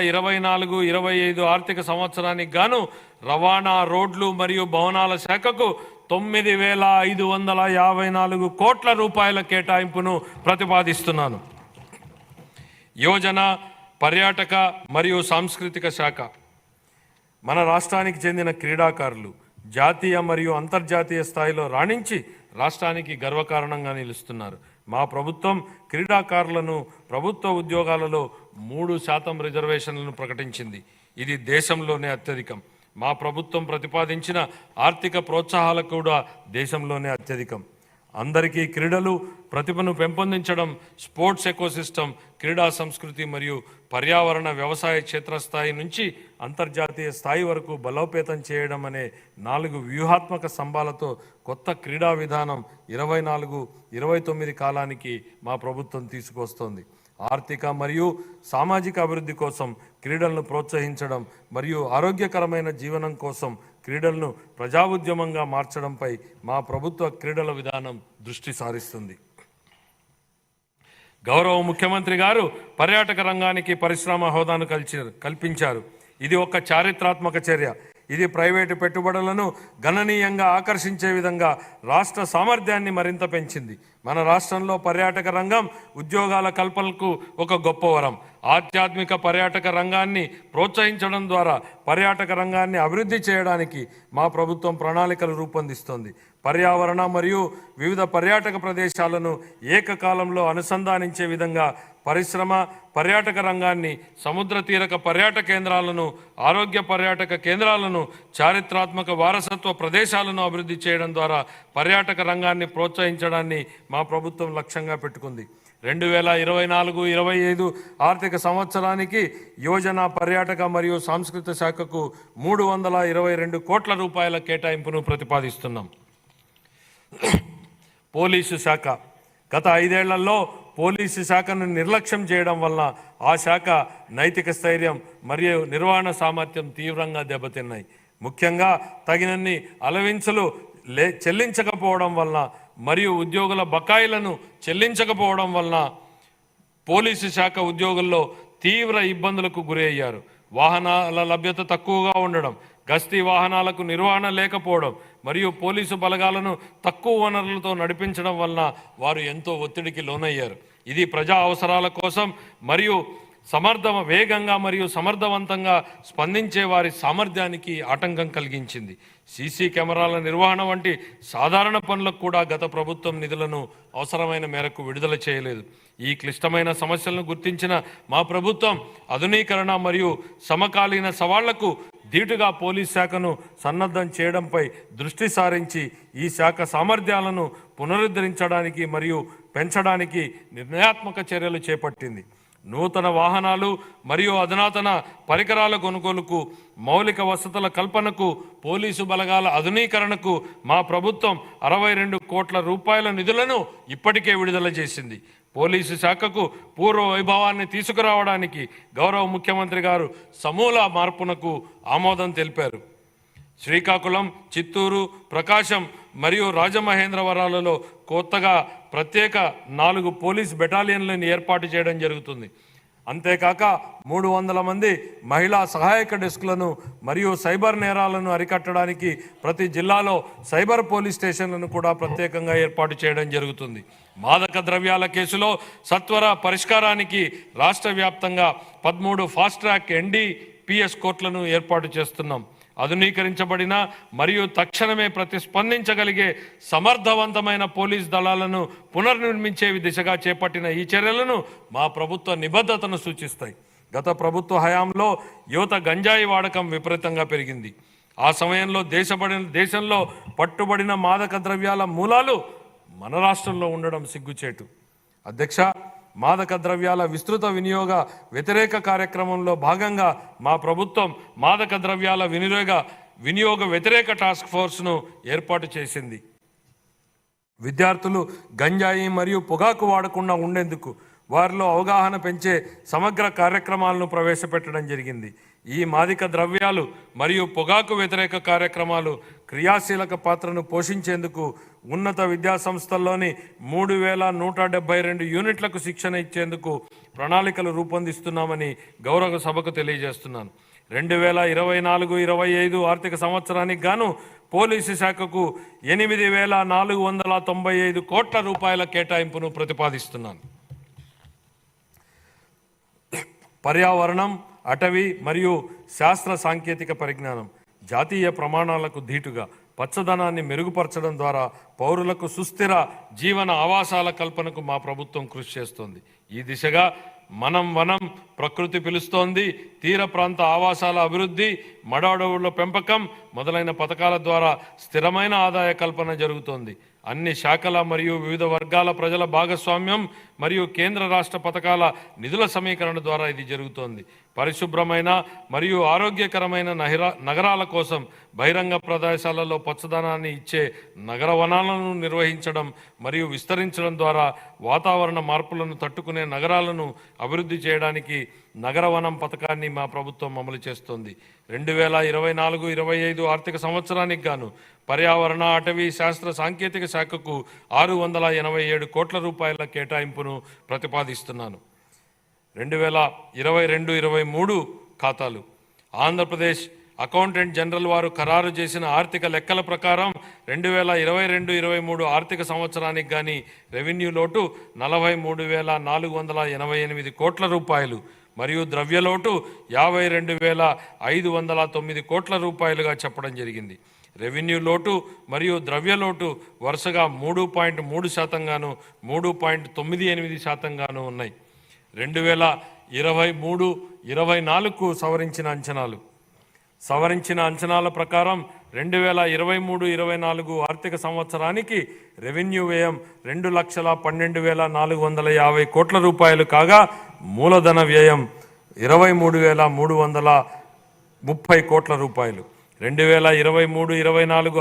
2024-25 ఆర్థిక సంవత్సరానికి గాను రవాణా, రోడ్లు మరియు భవనాల శాఖకు 9,554 కోట్ల రూపాయల కేటాయింపును ప్రతిపాదిస్తున్నాను. యోజన, పర్యాటక మరియు సాంస్కృతిక శాఖ. మన రాష్ట్రానికి చెందిన క్రీడాకారులు జాతీయ మరియు అంతర్జాతీయ స్థాయిలో రాణించి రాష్ట్రానికి గర్వకారణంగా నిలుస్తున్నారు. మా ప్రభుత్వం క్రీడాకారులను ప్రభుత్వ ఉద్యోగాలలో 3% రిజర్వేషన్లను ప్రకటించింది. ఇది దేశంలోనే అత్యధికం. మా ప్రభుత్వం ప్రతిపాదించిన ఆర్థిక ప్రోత్సాహాలు కూడా దేశంలోనే అత్యధికం. అందరికీ క్రీడలు ప్రతిభను పెంపొందించడం, స్పోర్ట్స్ ఎకోసిస్టమ్, క్రీడా సంస్కృతి మరియు పర్యావరణ వ్యవసాయ క్షేత్రస్థాయి నుంచి అంతర్జాతీయ స్థాయి వరకు బలోపేతం చేయడం అనే 4 వ్యూహాత్మక స్తంభాలతో కొత్త క్రీడా విధానం 24-29 కాలానికి మా ప్రభుత్వం తీసుకొస్తోంది. ఆర్థిక మరియు సామాజిక అభివృద్ధి కోసం క్రీడలను ప్రోత్సహించడం మరియు ఆరోగ్యకరమైన జీవనం కోసం క్రీడలను ప్రజా ఉద్యమంగా మార్చడంపై మా ప్రభుత్వ క్రీడల విధానం దృష్టి సారిస్తుంది. గౌరవ ముఖ్యమంత్రి గారు పర్యాటక రంగానికి పరిశ్రమ హోదాను కల్పించారు. ఇది ఒక చారిత్రాత్మక చర్య. ఇది ప్రైవేటు పెట్టుబడులను గణనీయంగా ఆకర్షించే విధంగా రాష్ట్ర సామర్థ్యాన్ని మరింత పెంచింది. మన రాష్ట్రంలో పర్యాటక రంగం ఉద్యోగాల కల్పనకు ఒక గొప్ప వరం. ఆధ్యాత్మిక పర్యాటక రంగాన్ని ప్రోత్సహించడం ద్వారా పర్యాటక రంగాన్ని అభివృద్ధి చేయడానికి మా ప్రభుత్వం ప్రణాళికలు రూపొందిస్తోంది. పర్యావరణ మరియు వివిధ పర్యాటక ప్రదేశాలను ఏకకాలంలో అనుసంధానించే విధంగా పరిశ్రమ, పర్యాటక రంగాన్ని, సముద్ర తీరక పర్యాటక కేంద్రాలను, ఆరోగ్య పర్యాటక కేంద్రాలను, చారిత్రాత్మక వారసత్వ ప్రదేశాలను అభివృద్ధి చేయడం ద్వారా పర్యాటక రంగాన్ని ప్రోత్సహించడాన్ని మా ప్రభుత్వం లక్ష్యంగా పెట్టుకుంది. 2024-25 ఆర్థిక సంవత్సరానికి యోజన, పర్యాటక మరియు సాంస్కృతిక శాఖకు 322 కోట్ల రూపాయల కేటాయింపును ప్రతిపాదిస్తున్నాం. పోలీసు శాఖ. గత 5 ఏళ్లలో పోలీసు శాఖను నిర్లక్ష్యం చేయడం వలన ఆ శాఖ నైతిక స్థైర్యం మరియు నిర్వహణ సామర్థ్యం తీవ్రంగా దెబ్బతిన్నాయి. ముఖ్యంగా తగినన్ని అలవెన్సులు చెల్లించకపోవడం వలన మరియు ఉద్యోగుల బకాయిలను చెల్లించకపోవడం వలన పోలీసు శాఖ ఉద్యోగుల్లో తీవ్ర ఇబ్బందులకు గురి అయ్యారు. వాహనాల లభ్యత తక్కువగా ఉండడం, గస్తీ వాహనాలకు నిర్వహణ లేకపోవడం మరియు పోలీసు బలగాలను తక్కువ వనరులతో నడిపించడం వలన వారు ఎంతో ఒత్తిడికి లోనయ్యారు. ఇది ప్రజా అవసరాల కోసం మరియు వేగంగా మరియు సమర్థవంతంగా స్పందించే వారి సామర్థ్యానికి ఆటంకం కలిగించింది. సీసీ కెమెరాల నిర్వహణ వంటి సాధారణ పనులకు కూడా గత ప్రభుత్వం నిధులను అవసరమైన మేరకు విడుదల చేయలేదు. ఈ క్లిష్టమైన సమస్యలను గుర్తించిన మా ప్రభుత్వం ఆధునీకరణ మరియు సమకాలీన సవాళ్లకు ధీటుగా పోలీస్ శాఖను సన్నద్ధం చేయడంపై దృష్టి సారించి ఈ శాఖ సామర్థ్యాలను పునరుద్ధరించడానికి మరియు పెంచడానికి నిర్ణయాత్మక చర్యలు చేపట్టింది. నూతన వాహనాలు మరియు అధునాతన పరికరాల కొనుగోలుకు, మౌలిక వసతుల కల్పనకు, పోలీసు బలగాల ఆధునీకరణకు మా ప్రభుత్వం 62 కోట్ల రూపాయల నిధులను ఇప్పటికే విడుదల చేసింది. పోలీసు శాఖకు పూర్వ వైభవాన్ని తీసుకురావడానికి గౌరవ ముఖ్యమంత్రి గారు సమూల మార్పునకు ఆమోదం తెలిపారు. శ్రీకాకుళం, చిత్తూరు, ప్రకాశం మరియు రాజమహేంద్రవరాలలో కొత్తగా ప్రత్యేక 4 పోలీస్ బెటాలియన్లను ఏర్పాటు చేయడం జరుగుతుంది. అంతేకాక 300 మంది మహిళా సహాయక డెస్క్లను మరియు సైబర్ నేరాలను అరికట్టడానికి ప్రతి జిల్లాలో సైబర్ పోలీస్ స్టేషన్లను కూడా ప్రత్యేకంగా ఏర్పాటు చేయడం జరుగుతుంది. మాదక ద్రవ్యాల కేసులో సత్వర పరిష్కారానికి రాష్ట్ర వ్యాప్తంగా 13 ఫాస్ట్ ట్రాక్ NDPS కోర్టులను ఏర్పాటు చేస్తున్నాం. ఆధునీకరించబడిన మరియు తక్షణమే ప్రతిస్పందించగలిగే సమర్థవంతమైన పోలీస్ దళాలను పునర్నిర్మించే దిశగా చేపట్టిన ఈ చర్యలను మా ప్రభుత్వ నిబద్ధతను సూచిస్తాయి. గత ప్రభుత్వ హయాంలో యువత గంజాయి వాడకం విపరీతంగా పెరిగింది. ఆ సమయంలో దేశంలో పట్టుబడిన మాదక ద్రవ్యాల మూలాలు మన రాష్ట్రంలో ఉండడం సిగ్గుచేటు. అధ్యక్ష, మాదక ద్రవ్యాల విస్తృత వినియోగ వ్యతిరేక కార్యక్రమంలో భాగంగా మా ప్రభుత్వం మాదక ద్రవ్యాల వినియోగ వ్యతిరేక టాస్క్ ఫోర్స్ను ఏర్పాటు చేసింది. విద్యార్థులు గంజాయి మరియు పొగాకు వాడకుండా ఉండేందుకు వారిలో అవగాహన పెంచే సమగ్ర కార్యక్రమాలను ప్రవేశపెట్టడం జరిగింది. ఈ మాదక ద్రవ్యాలు మరియు పొగాకు వ్యతిరేక కార్యక్రమాలు క్రియాశీలక పాత్రను పోషించేందుకు ఉన్నత విద్యాసంస్థల్లోని 3172 యూనిట్లకు శిక్షణ ఇచ్చేందుకు ప్రణాళికలు రూపొందిస్తున్నామని గౌరవ సభకు తెలియజేస్తున్నాను. 2024-25 ఆర్థిక సంవత్సరానికి గాను పోలీసు శాఖకు 8,495 కోట్ల రూపాయల కేటాయింపును ప్రతిపాదిస్తున్నాను. పర్యావరణం, అటవీ మరియు శాస్త్ర సాంకేతిక పరిజ్ఞానం, జాతీయ ప్రమాణాలకు ధీటుగా పచ్చదనాన్ని మెరుగుపరచడం ద్వారా పౌరులకు సుస్థిర జీవన ఆవాసాల కల్పనకు మా ప్రభుత్వం కృషి చేస్తోంది. ఈ దిశగా వనం ప్రకృతి పిలుస్తోంది, తీర ప్రాంత ఆవాసాల అభివృద్ధి, మడ అడవుల పెంపకం మొదలైన పథకాల ద్వారా స్థిరమైన ఆదాయ కల్పన జరుగుతోంది. అన్ని శాఖల మరియు వివిధ వర్గాల ప్రజల భాగస్వామ్యం మరియు కేంద్ర రాష్ట్ర పథకాల నిధుల సమీకరణ ద్వారా ఇది జరుగుతోంది. పరిశుభ్రమైన మరియు ఆరోగ్యకరమైన నగరాల కోసం బహిరంగ ప్రదేశాలలో పచ్చదనాన్ని ఇచ్చే నగర వనాలను నిర్వహించడం మరియు విస్తరించడం ద్వారా వాతావరణ మార్పులను తట్టుకునే నగరాలను అభివృద్ధి చేయడానికి నగర వనం పథకాన్ని మా ప్రభుత్వం అమలు చేస్తోంది. 2024-25 ఆర్థిక సంవత్సరానికి గాను పర్యావరణ, అటవీ, శాస్త్ర సాంకేతిక శాఖకు 687 కోట్ల రూపాయల కేటాయింపును ప్రతిపాదిస్తున్నాను. 2022-23 ఖాతాలు. ఆంధ్రప్రదేశ్ అకౌంటెంట్ జనరల్ వారు ఖరారు చేసిన ఆర్థిక లెక్కల ప్రకారం 2022-23 ఆర్థిక సంవత్సరానికి గాని రెవెన్యూ లోటు 43,488 కోట్ల రూపాయలు మరియు ద్రవ్యలోటు 52,509 కోట్ల రూపాయలుగా చెప్పడం జరిగింది. రెవెన్యూ లోటు మరియు ద్రవ్యలోటు వరుసగా 3.3% గాను 3.98% గాను ఉన్నాయి. 2023-24కు సవరించిన అంచనాల ప్రకారం 2023-24 ఆర్థిక సంవత్సరానికి రెవెన్యూ వ్యయం 2,12,450 కోట్ల రూపాయలు కాగా మూలధన వ్యయం 23,330 కోట్ల రూపాయలు. 2023-24